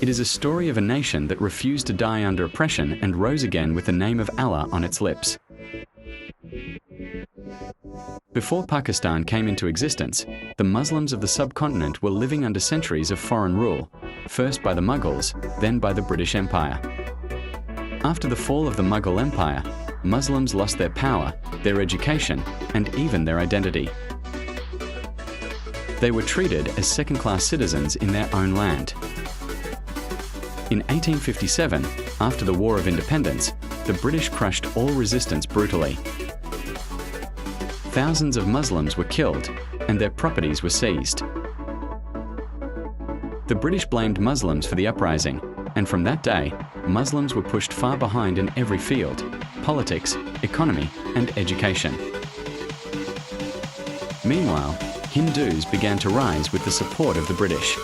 It is a story of a nation that refused to die under oppression and rose again with the name of Allah on its lips. Before Pakistan came into existence, the Muslims of the subcontinent were living under centuries of foreign rule, first by the Mughals, then by the British Empire. After the fall of the Mughal Empire, Muslims lost their power, their education, and even their identity. They were treated as second-class citizens in their own land. In 1857, after the War of Independence, the British crushed all resistance brutally. Thousands of Muslims were killed, and their properties were seized. The British blamed Muslims for the uprising, and from that day, Muslims were pushed far behind in every field: politics, economy, and education. Meanwhile, Hindus began to rise with the support of the British.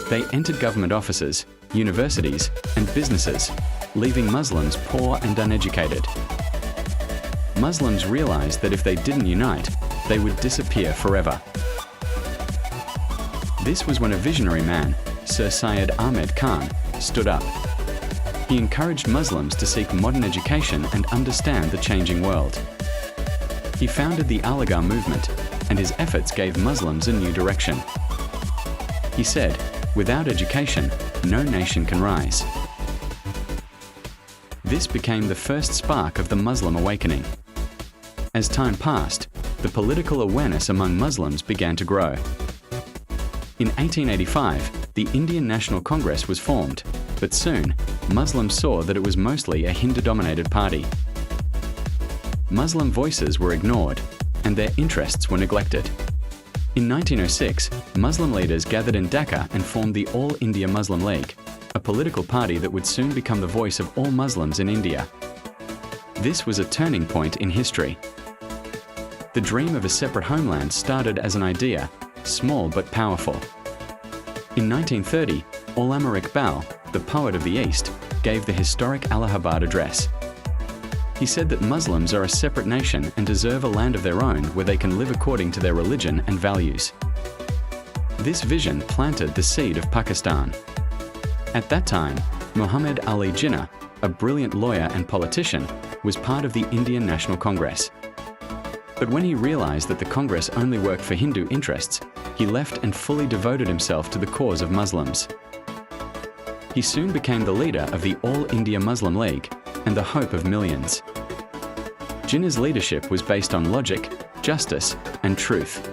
They entered government offices, universities, and businesses, leaving Muslims poor and uneducated. Muslims realized that if they didn't unite, they would disappear forever. This was when a visionary man, Sir Syed Ahmed Khan, stood up. He encouraged Muslims to seek modern education and understand the changing world. He founded the Allama movement, and his efforts gave Muslims a new direction. He said, "Without education, no nation can rise." This became the first spark of the Muslim awakening. As time passed, the political awareness among Muslims began to grow. In 1885, the Indian National Congress was formed, but soon, Muslims saw that it was mostly a Hindu-dominated party. Muslim voices were ignored, and their interests were neglected. In 1906, Muslim leaders gathered in Dhaka and formed the All India Muslim League, a political party that would soon become the voice of all Muslims in India. This was a turning point in history. The dream of a separate homeland started as an idea, small but powerful. In 1930, Allama Iqbal, the poet of the East, gave the historic Allahabad address. He said that Muslims are a separate nation and deserve a land of their own where they can live according to their religion and values. This vision planted the seed of Pakistan. At that time, Muhammad Ali Jinnah, a brilliant lawyer and politician, was part of the Indian National Congress. But when he realized that the Congress only worked for Hindu interests, he left and fully devoted himself to the cause of Muslims. He soon became the leader of the All India Muslim League and the hope of millions. Jinnah's leadership was based on logic, justice, and truth.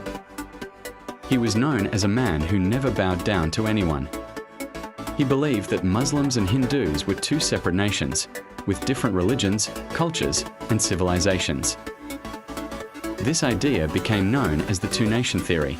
He was known as a man who never bowed down to anyone. He believed that Muslims and Hindus were two separate nations, with different religions, cultures, and civilizations. This idea became known as the two-nation theory,